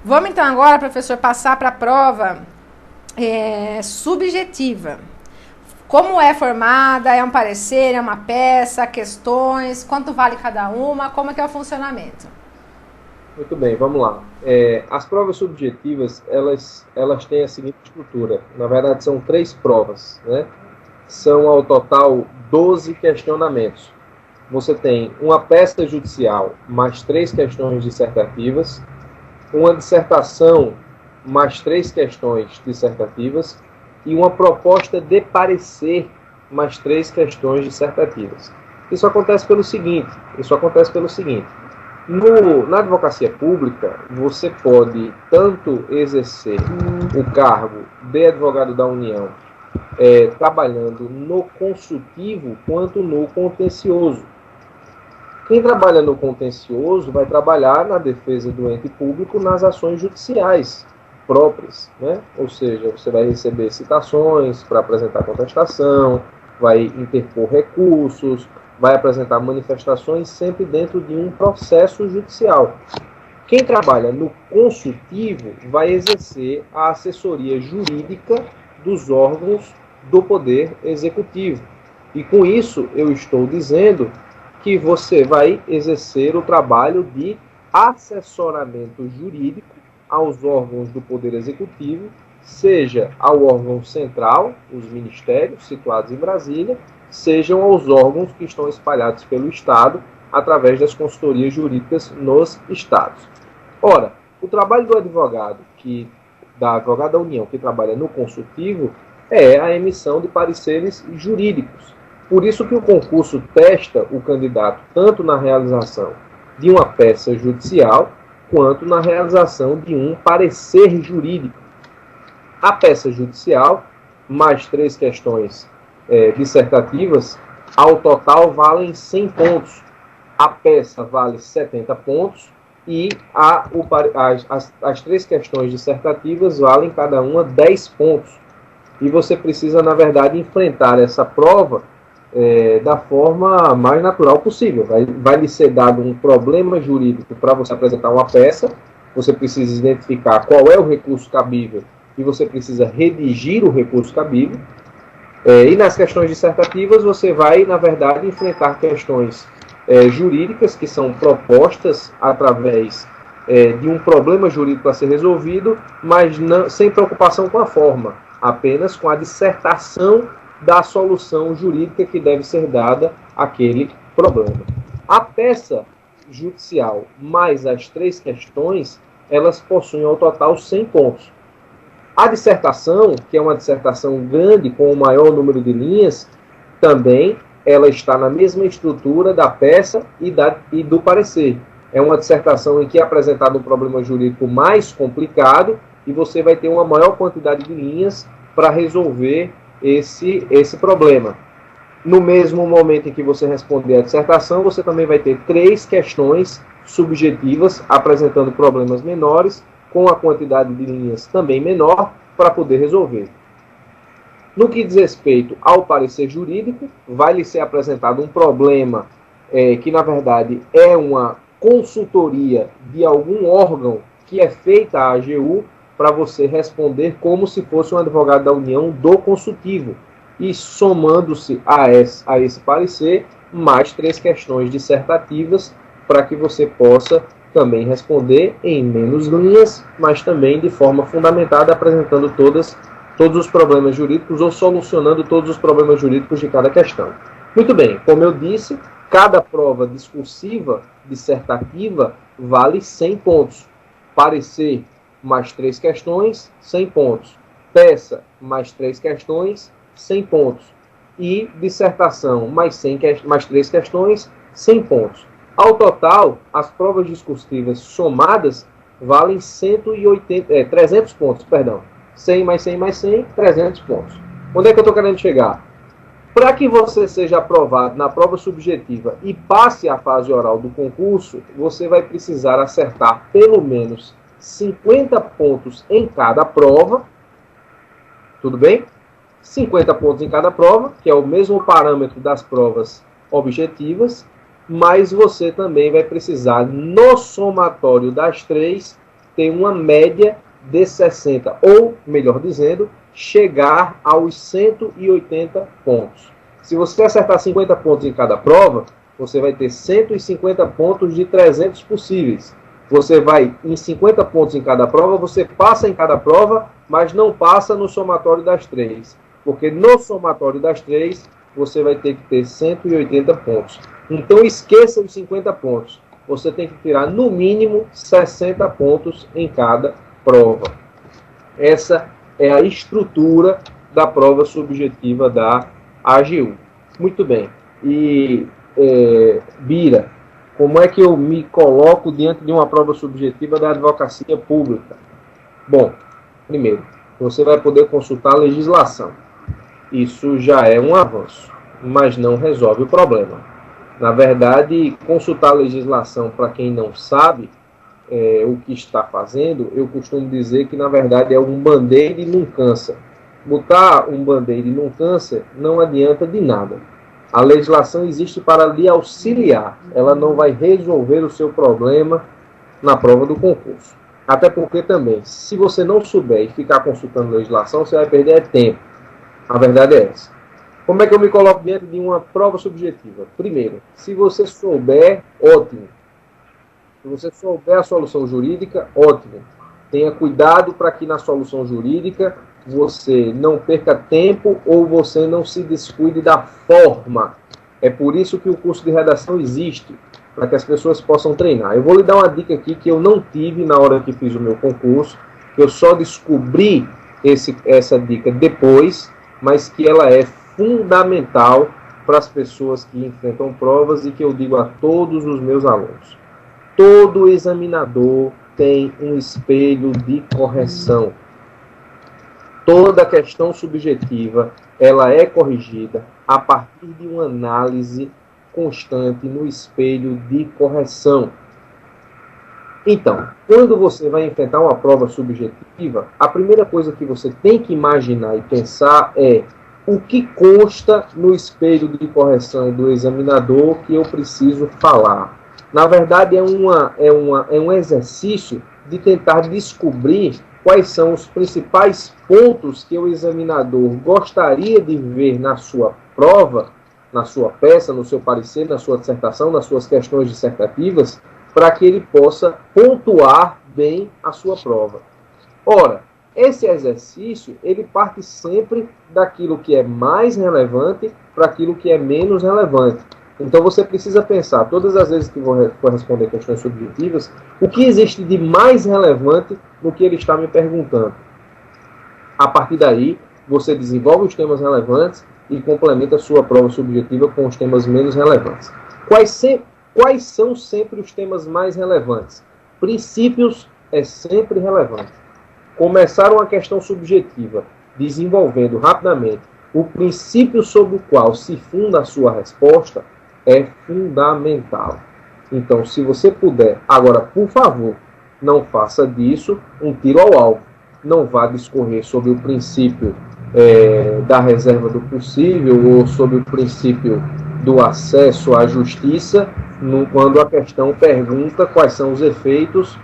Vamos então agora, professor, passar para a prova subjetiva. Como é formada? É um parecer, é uma peça, questões, quanto vale cada uma, como é que é o funcionamento? Muito bem, vamos lá. As provas subjetivas, elas têm a seguinte estrutura. Na verdade, são 3 provas, né? São, ao total, 12 questionamentos. Você tem uma peça judicial, mais 3 questões dissertativas, uma dissertação, mais 3 questões dissertativas, e uma proposta de parecer, mais 3 questões dissertativas. Isso acontece pelo seguinte, na advocacia pública, você pode tanto exercer o cargo de advogado da União, trabalhando no consultivo, quanto no contencioso. Quem trabalha no contencioso vai trabalhar na defesa do ente público nas ações judiciais próprias, né? Ou seja, você vai receber citações para apresentar contestação, vai interpor recursos, vai apresentar manifestações sempre dentro de um processo judicial. Quem trabalha no consultivo vai exercer a assessoria jurídica dos órgãos do Poder Executivo. E com isso eu estou dizendo que você vai exercer o trabalho de assessoramento jurídico aos órgãos do Poder Executivo, seja ao órgão central, os ministérios situados em Brasília, sejam aos órgãos que estão espalhados pelo Estado, através das consultorias jurídicas nos estados. Ora, o trabalho do advogado, da advogada da União, que trabalha no consultivo, é a emissão de pareceres jurídicos. Por isso que o concurso testa o candidato tanto na realização de uma peça judicial, quanto na realização de um parecer jurídico. A peça judicial, mais 3 questões dissertativas, ao total valem 100 pontos. A peça vale 70 pontos e as 3 questões dissertativas valem cada uma 10 pontos. E você precisa, na verdade, enfrentar essa prova da forma mais natural possível. Vai lhe ser dado um problema jurídico para você apresentar uma peça, você precisa identificar qual é o recurso cabível e você precisa redigir o recurso cabível. E nas questões dissertativas você vai, na verdade, enfrentar questões jurídicas que são propostas através de um problema jurídico a ser resolvido, mas sem preocupação com a forma, apenas com a dissertação da solução jurídica que deve ser dada àquele problema. A peça judicial mais as 3 questões, elas possuem ao total 100 pontos. A dissertação, que é uma dissertação grande com o maior número de linhas, também ela está na mesma estrutura da peça e do parecer. É uma dissertação em que é apresentado um problema jurídico mais complicado e você vai ter uma maior quantidade de linhas para resolver esse problema. No mesmo momento em que você responder a dissertação, você também vai ter 3 questões subjetivas apresentando problemas menores, com a quantidade de linhas também menor, para poder resolver. No que diz respeito ao parecer jurídico, vai lhe ser apresentado um problema que, na verdade, é uma consultoria de algum órgão que é feita à AGU, para você responder como se fosse um advogado da União do consultivo. E somando-se a esse parecer, mais 3 questões dissertativas, para que você possa também responder em menos linhas, mas também de forma fundamentada, apresentando todos os problemas jurídicos ou solucionando todos os problemas jurídicos de cada questão. Muito bem, como eu disse, cada prova discursiva, dissertativa, vale 100 pontos. Parecer mais 3 questões, 100 pontos. Peça mais 3 questões, 100 pontos. E dissertação mais 3 questões, 100 pontos. Ao total, as provas discursivas somadas valem 300 pontos, perdão. 100 mais 100 mais 100, 300 pontos. Onde é que eu estou querendo chegar? Para que você seja aprovado na prova subjetiva e passe à fase oral do concurso, você vai precisar acertar pelo menos 50 pontos em cada prova. Tudo bem? 50 pontos em cada prova, que é o mesmo parâmetro das provas objetivas, mas você também vai precisar, no somatório das 3, ter uma média de 60, ou, melhor dizendo, chegar aos 180 pontos. Se você acertar 50 pontos em cada prova, você vai ter 150 pontos de 300 possíveis. Você vai em 50 pontos em cada prova, você passa em cada prova, mas não passa no somatório das 3. Porque no somatório das 3, você vai ter que ter 180 pontos. Então esqueça os 50 pontos. Você tem que tirar no mínimo 60 pontos em cada prova. Essa é a estrutura da prova subjetiva da AGU. Muito bem. E, Bira, como é que eu me coloco diante de uma prova subjetiva da advocacia pública? Bom, primeiro, você vai poder consultar a legislação. Isso já é um avanço, mas não resolve o problema. Na verdade, consultar a legislação, para quem não sabe o que está fazendo, eu costumo dizer que, na verdade, é um band-aid e não cansa. Botar um band-aid e não cansa não adianta de nada. A legislação existe para lhe auxiliar. Ela não vai resolver o seu problema na prova do concurso. Até porque também, se você não souber e ficar consultando legislação, você vai perder tempo. A verdade é essa. Como é que eu me coloco diante de uma prova subjetiva? Primeiro, se você souber, ótimo. Se você souber a solução jurídica, ótimo. Tenha cuidado para que na solução jurídica você não perca tempo ou você não se descuide da forma. É por isso que o curso de redação existe, para que as pessoas possam treinar. Eu vou lhe dar uma dica aqui que eu não tive na hora que fiz o meu concurso, que eu só descobri essa dica depois, mas que ela é fundamental para as pessoas que enfrentam provas e que eu digo a todos os meus alunos. Todo examinador tem um espelho de correção. Toda questão subjetiva, ela é corrigida a partir de uma análise constante no espelho de correção. Então, quando você vai enfrentar uma prova subjetiva, a primeira coisa que você tem que imaginar e pensar é o que consta no espelho de correção do examinador que eu preciso falar. Na verdade, é um exercício de tentar descobrir quais são os principais pontos que o examinador gostaria de ver na sua prova, na sua peça, no seu parecer, na sua dissertação, nas suas questões dissertativas, para que ele possa pontuar bem a sua prova. Ora, esse exercício, ele parte sempre daquilo que é mais relevante para aquilo que é menos relevante. Então você precisa pensar, todas as vezes que for responder questões subjetivas, o que existe de mais relevante no que ele está me perguntando. A partir daí, você desenvolve os temas relevantes e complementa a sua prova subjetiva com os temas menos relevantes. Quais são sempre os temas mais relevantes? Princípios é sempre relevante. Começar uma questão subjetiva, desenvolvendo rapidamente o princípio sobre o qual se funda a sua resposta, é fundamental. Então, se você puder, agora, por favor, não faça disso um tiro ao alvo. Não vá discorrer sobre o princípio da reserva do possível ou sobre o princípio do acesso à justiça, quando a questão pergunta quais são os efeitos,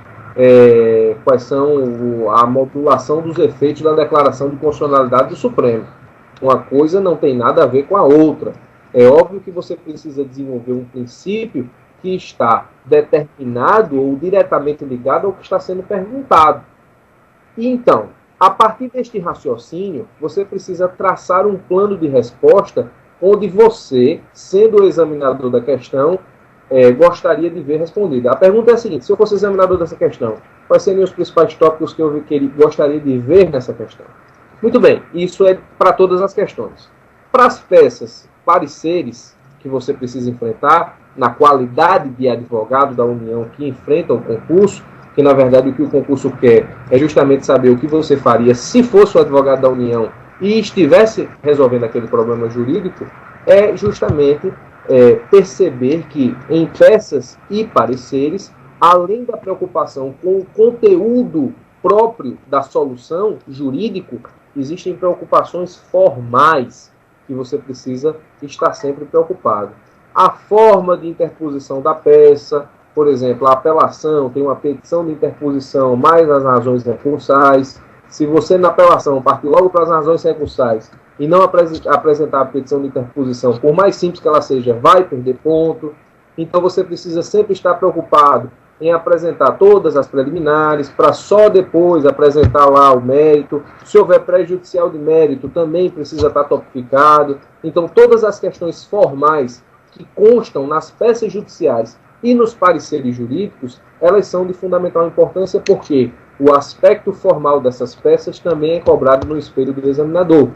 quais são a modulação dos efeitos da declaração de constitucionalidade do Supremo. Uma coisa não tem nada a ver com a outra. É óbvio que você precisa desenvolver um princípio que está determinado ou diretamente ligado ao que está sendo perguntado. E então, a partir deste raciocínio, você precisa traçar um plano de resposta onde você, sendo o examinador da questão, gostaria de ver respondida. A pergunta é a seguinte: se eu fosse examinador dessa questão, quais seriam os principais tópicos que eu gostaria de ver nessa questão? Muito bem, isso é para todas as questões. Para as peças, pareceres que você precisa enfrentar, na qualidade de advogado da União que enfrenta o concurso, que na verdade o que o concurso quer é justamente saber o que você faria se fosse o advogado da União e estivesse resolvendo aquele problema jurídico, é justamente perceber que em peças e pareceres, além da preocupação com o conteúdo próprio da solução jurídico, existem preocupações formais que você precisa estar sempre preocupado. A forma de interposição da peça, por exemplo, a apelação tem uma petição de interposição mais as razões recursais. Se você, na apelação, partir logo para as razões recursais e não apresentar a petição de interposição, por mais simples que ela seja, vai perder ponto. Então, você precisa sempre estar preocupado em apresentar todas as preliminares, para só depois apresentar lá o mérito. Se houver pré-judicial de mérito, também precisa estar topificado. Então, todas as questões formais que constam nas peças judiciais e nos pareceres jurídicos, elas são de fundamental importância, porque o aspecto formal dessas peças também é cobrado no espelho do examinador.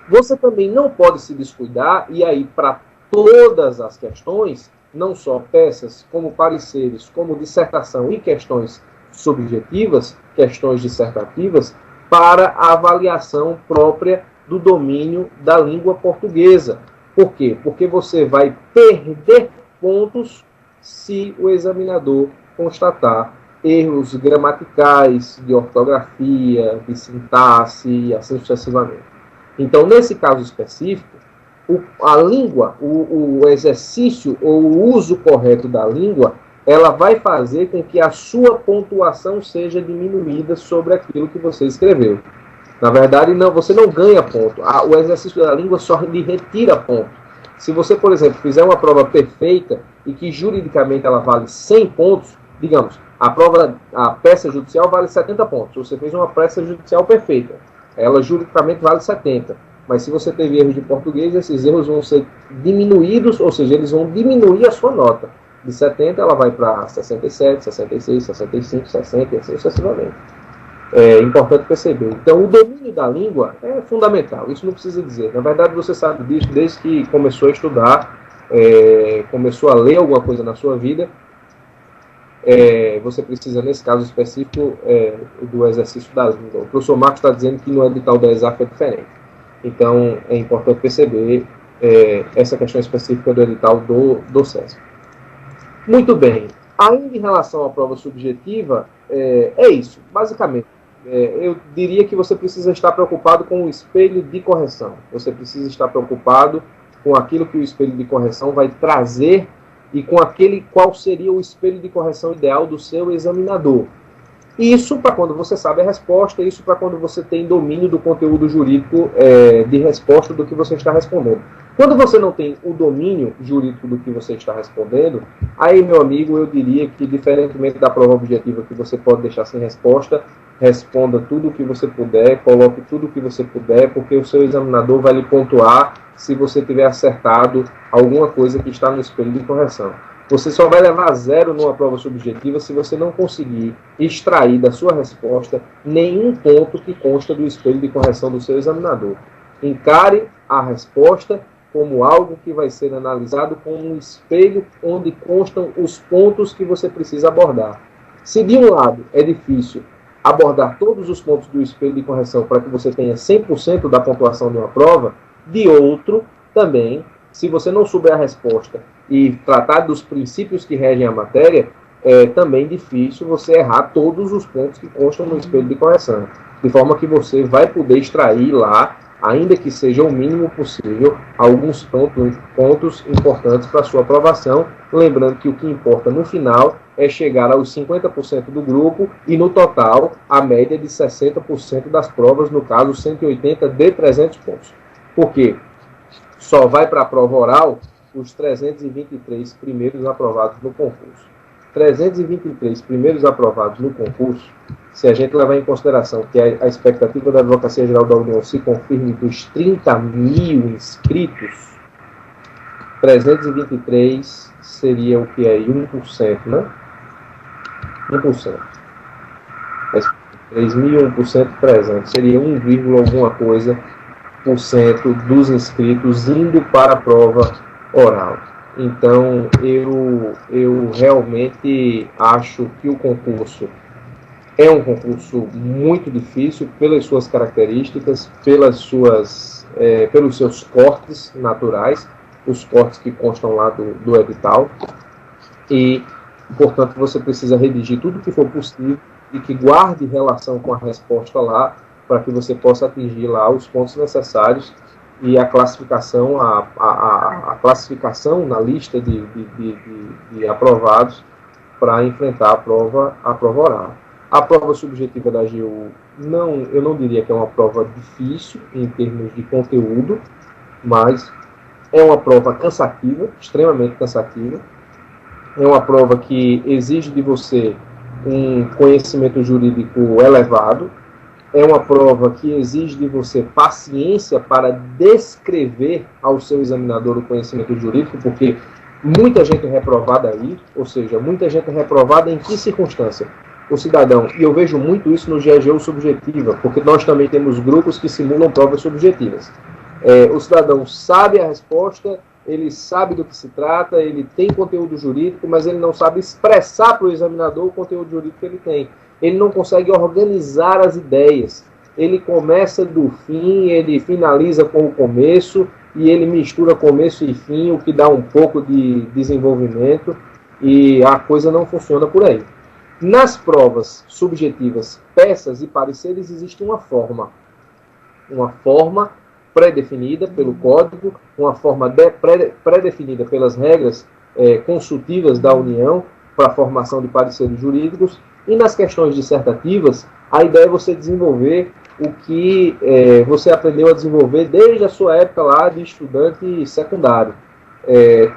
Você também não pode se descuidar, e aí para todas as questões, não só peças, como pareceres, como dissertação e questões subjetivas, questões dissertativas, para a avaliação própria do domínio da língua portuguesa. Por quê? Porque você vai perder pontos se o examinador constatar erros gramaticais, de ortografia, de sintaxe e assim sucessivamente. Então, nesse caso específico, a língua, o exercício ou o uso correto da língua, ela vai fazer com que a sua pontuação seja diminuída sobre aquilo que você escreveu. Na verdade, não, você não ganha ponto. O exercício da língua só lhe retira ponto. Se você, por exemplo, fizer uma prova perfeita e que juridicamente ela vale 100 pontos, digamos, a peça judicial vale 70 pontos. Você fez uma peça judicial perfeita. Ela juridicamente vale 70. Mas se você teve erros de português, esses erros vão ser diminuídos, ou seja, eles vão diminuir a sua nota. De 70 ela vai para 67, 66, 65, 60 e assim sucessivamente. É importante perceber. Então, o domínio da língua é fundamental. Isso não precisa dizer. Na verdade, você sabe disso desde que começou a estudar, começou a ler alguma coisa na sua vida. Você precisa, nesse caso específico, do exercício da língua. O professor Marcos está dizendo que no edital da ESAF é diferente. Então, é importante perceber essa questão específica do edital do SESC. Muito bem. Ainda em relação à prova subjetiva, é isso, basicamente. Eu diria que você precisa estar preocupado com o espelho de correção. Você precisa estar preocupado com aquilo que o espelho de correção vai trazer e com qual seria o espelho de correção ideal do seu examinador. Isso para quando você sabe a resposta, isso para quando você tem domínio do conteúdo jurídico de resposta do que você está respondendo. Quando você não tem o domínio jurídico do que você está respondendo, aí, meu amigo, eu diria que, diferentemente da prova objetiva que você pode deixar sem resposta, responda tudo o que você puder, coloque tudo o que você puder, porque o seu examinador vai lhe pontuar se você tiver acertado alguma coisa que está no espelho de correção. Você só vai levar 0 numa prova subjetiva se você não conseguir extrair da sua resposta nenhum ponto que consta do espelho de correção do seu examinador. Encare a resposta como algo que vai ser analisado como um espelho onde constam os pontos que você precisa abordar. Se de um lado é difícil abordar todos os pontos do espelho de correção para que você tenha 100% da pontuação de uma prova, de outro também, se você não souber a resposta e tratar dos princípios que regem a matéria, é também difícil você errar todos os pontos que constam no espelho de correção. De forma que você vai poder extrair lá, ainda que seja o mínimo possível, alguns pontos importantes para a sua aprovação. Lembrando que o que importa no final é chegar aos 50% do grupo e, no total, a média de 60% das provas, no caso, 180 de 300 pontos. Por quê? Só vai para a prova oral os 323 primeiros aprovados no concurso. 323 primeiros aprovados no concurso, se a gente levar em consideração que a expectativa da Advocacia Geral da União se confirme dos 30 mil inscritos, 323 seria o que é 1%, né? 1%. 3.000, 1%, 300. Seria 1, alguma coisa por cento dos inscritos indo para a prova oral. Então, eu realmente acho que o concurso é um concurso muito difícil pelas suas características, pelos seus cortes naturais, os cortes que constam lá do edital. E, portanto, você precisa redigir tudo que for possível e que guarde relação com a resposta lá, para que você possa atingir lá os pontos necessários e a classificação, a classificação na lista de aprovados para enfrentar a prova oral. A prova subjetiva da AGU, eu não diria que é uma prova difícil em termos de conteúdo, mas é uma prova cansativa, extremamente cansativa. É uma prova que exige de você um conhecimento jurídico elevado. É uma prova que exige de você paciência para descrever ao seu examinador o conhecimento jurídico, porque muita gente é reprovada aí, ou seja, muita gente é reprovada em que circunstância? O cidadão, e eu vejo muito isso no GAGU subjetiva, porque nós também temos grupos que simulam provas subjetivas. O cidadão sabe a resposta, ele sabe do que se trata, ele tem conteúdo jurídico, mas ele não sabe expressar para o examinador o conteúdo jurídico que ele tem. Ele não consegue organizar as ideias. Ele começa do fim, ele finaliza com o começo, e ele mistura começo e fim, o que dá um pouco de desenvolvimento, e a coisa não funciona por aí. Nas provas subjetivas, peças e pareceres, existe uma forma pré-definida pelo código, uma forma pré-definida pelas regras consultivas da União para a formação de pareceres jurídicos, e nas questões dissertativas, a ideia é você desenvolver o que você aprendeu a desenvolver desde a sua época lá de estudante secundário.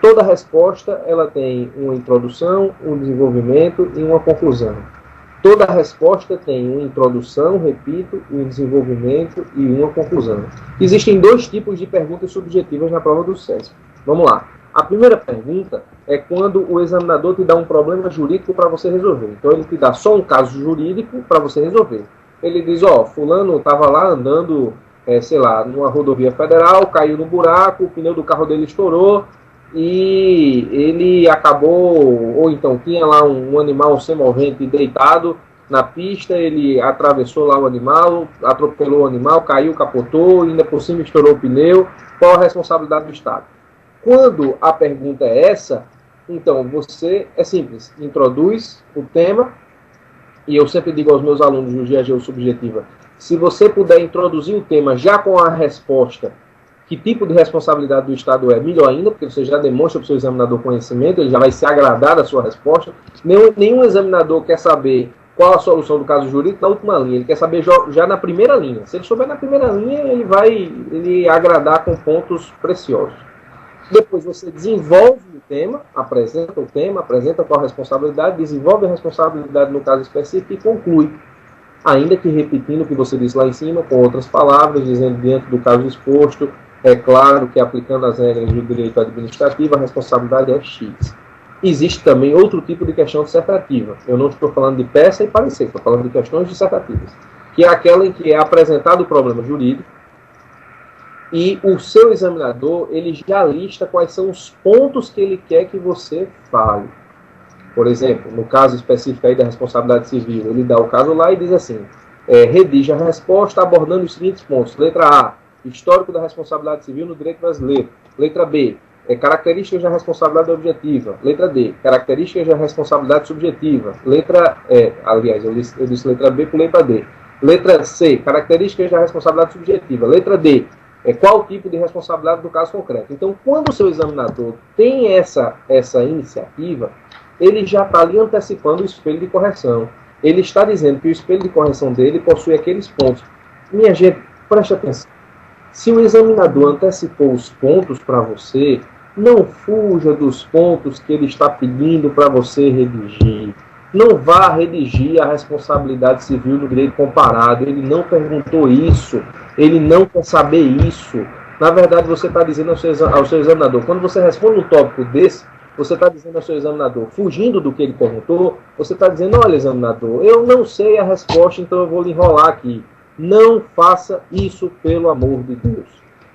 Toda resposta ela tem uma introdução, um desenvolvimento e uma conclusão. Toda resposta tem uma introdução, repito, um desenvolvimento e uma conclusão. Existem dois tipos de perguntas subjetivas na prova do SESP. Vamos lá. A primeira pergunta é quando o examinador te dá um problema jurídico para você resolver. Então ele te dá só um caso jurídico para você resolver. Ele diz, fulano estava lá andando, numa rodovia federal, caiu no buraco, o pneu do carro dele estourou, e ele acabou, ou então tinha lá um animal semovente deitado na pista, ele atravessou lá o animal, atropelou o animal, caiu, capotou, ainda por cima estourou o pneu. Qual a responsabilidade do Estado? Quando a pergunta é essa, então você, é simples, introduz o tema, e eu sempre digo aos meus alunos do GAGU Subjetiva, se você puder introduzir o tema já com a resposta, que tipo de responsabilidade do Estado é, melhor ainda, porque você já demonstra para o seu examinador conhecimento, ele já vai se agradar da sua resposta. Nenhum examinador quer saber qual a solução do caso jurídico na última linha, ele quer saber já na primeira linha. Se ele souber na primeira linha, ele vai agradar com pontos preciosos. Depois você desenvolve o tema, apresenta qual a responsabilidade, desenvolve a responsabilidade no caso específico e conclui. Ainda que repetindo o que você disse lá em cima, com outras palavras, dizendo diante do caso exposto, é claro que aplicando as regras do direito administrativo, a responsabilidade é X. Existe também outro tipo de questão dissertativa. Eu não estou falando de peça e parecer, estou falando de questões dissertativas, que é aquela em que é apresentado o problema jurídico e o seu examinador ele já lista quais são os pontos que ele quer que você fale. Por exemplo, no caso específico aí da responsabilidade civil, ele dá o caso lá e diz assim, redige a resposta abordando os seguintes pontos. Letra A, histórico da responsabilidade civil no direito brasileiro. Letra B, características da responsabilidade objetiva. Letra D, características da responsabilidade subjetiva. Eu disse letra B, pulei para D. Letra C, características da responsabilidade subjetiva. Letra D, qual o tipo de responsabilidade do caso concreto. Então, quando o seu examinador tem essa iniciativa, ele já está ali antecipando o espelho de correção. Ele está dizendo que o espelho de correção dele possui aqueles pontos. Minha gente, preste atenção. Se o examinador antecipou os pontos para você, não fuja dos pontos que ele está pedindo para você redigir. Não vá redigir a responsabilidade civil no direito comparado. Ele não perguntou isso. Ele não quer saber isso. Na verdade, você está dizendo ao seu examinador, quando você responde um tópico desse, você está dizendo ao seu examinador, fugindo do que ele perguntou, você está dizendo, olha, examinador, eu não sei a resposta, então eu vou lhe enrolar aqui. Não faça isso, pelo amor de Deus.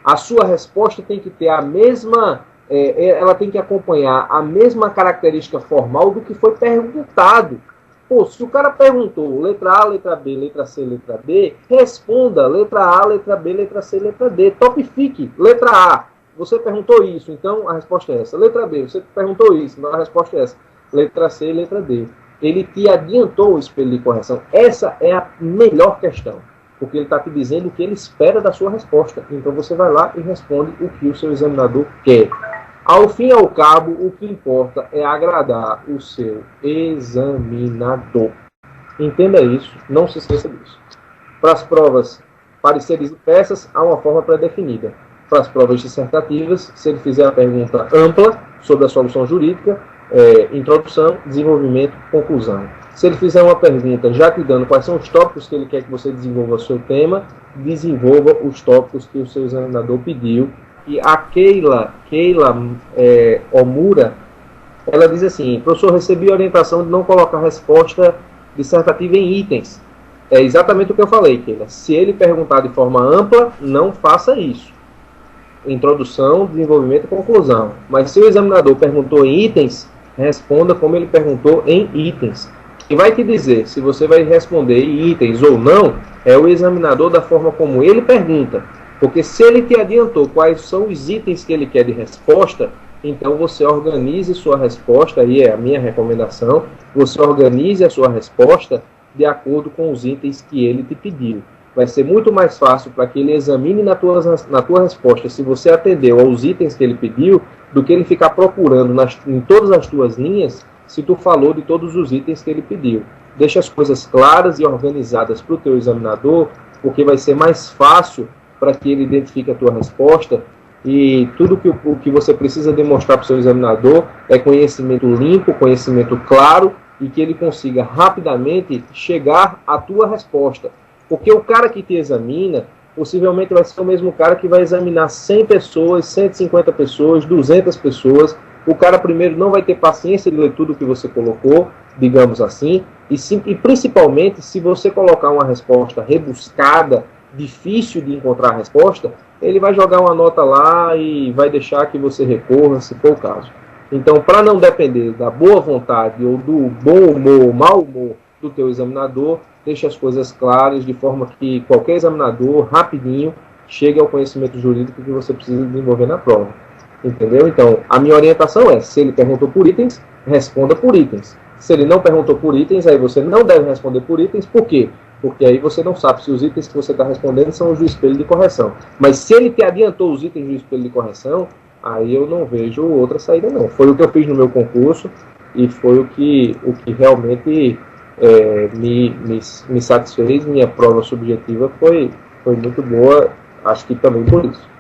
A sua resposta tem que ter a mesma, ela tem que acompanhar a mesma característica formal do que foi perguntado. Pô, se o cara perguntou letra A, letra B, letra C, letra D, responda letra A, letra B, letra C, letra D. Topifique. Letra A, você perguntou isso, então a resposta é essa. Letra B, você perguntou isso, então a resposta é essa. Letra C e letra D. Ele te adiantou o espelho de correção. Essa é a melhor questão. porque ele está te dizendo o que ele espera da sua resposta. Então você vai lá e responde o que o seu examinador quer. Ao fim e ao cabo, o que importa é agradar o seu examinador. Entenda isso, não se esqueça disso. Para as provas pareceres e peças, há uma forma pré-definida. Para as provas dissertativas, se ele fizer a pergunta ampla sobre a solução jurídica, introdução, desenvolvimento, conclusão. Se ele fizer uma pergunta já te dando quais são os tópicos que ele quer que você desenvolva o seu tema, desenvolva os tópicos que o seu examinador pediu. E a Keila Omura, ela diz assim: professor, recebi a orientação de não colocar a resposta dissertativa em itens. É exatamente o que eu falei, Keila. Se ele perguntar de forma ampla, não faça isso. Introdução, desenvolvimento e conclusão. Mas se o examinador perguntou em itens, responda como ele perguntou em itens. E vai te dizer se você vai responder em itens ou não, é o examinador da forma como ele pergunta. Porque se ele te adiantou quais são os itens que ele quer de resposta, então você organize sua resposta, aí é a minha recomendação, você organize a sua resposta de acordo com os itens que ele te pediu. Vai ser muito mais fácil para que ele examine na tua resposta se você atendeu aos itens que ele pediu, do que ele ficar procurando em todas as tuas linhas se tu falou de todos os itens que ele pediu. Deixa as coisas claras e organizadas para o teu examinador, porque vai ser mais fácil para que ele identifique a tua resposta, e tudo o que você precisa demonstrar para o seu examinador é conhecimento limpo, conhecimento claro, e que ele consiga rapidamente chegar à tua resposta. Porque o cara que te examina, possivelmente vai ser o mesmo cara que vai examinar 100 pessoas, 150 pessoas, 200 pessoas. O cara primeiro não vai ter paciência de ler tudo o que você colocou, digamos assim, e principalmente se você colocar uma resposta rebuscada, difícil de encontrar a resposta, ele vai jogar uma nota lá e vai deixar que você recorra, se for o caso. Então, para não depender da boa vontade ou do bom humor ou mau humor do teu examinador, deixe as coisas claras, de forma que qualquer examinador, rapidinho, chegue ao conhecimento jurídico que você precisa desenvolver na prova. Entendeu? Então, a minha orientação é, se ele perguntou por itens, responda por itens. Se ele não perguntou por itens, aí você não deve responder por itens. Por quê? Porque aí você não sabe se os itens que você está respondendo são os do espelho de correção. Mas se ele te adiantou os itens do espelho de correção, aí eu não vejo outra saída não. Foi o que eu fiz no meu concurso e foi o que realmente me satisfez. Minha prova subjetiva foi muito boa, acho que também por isso.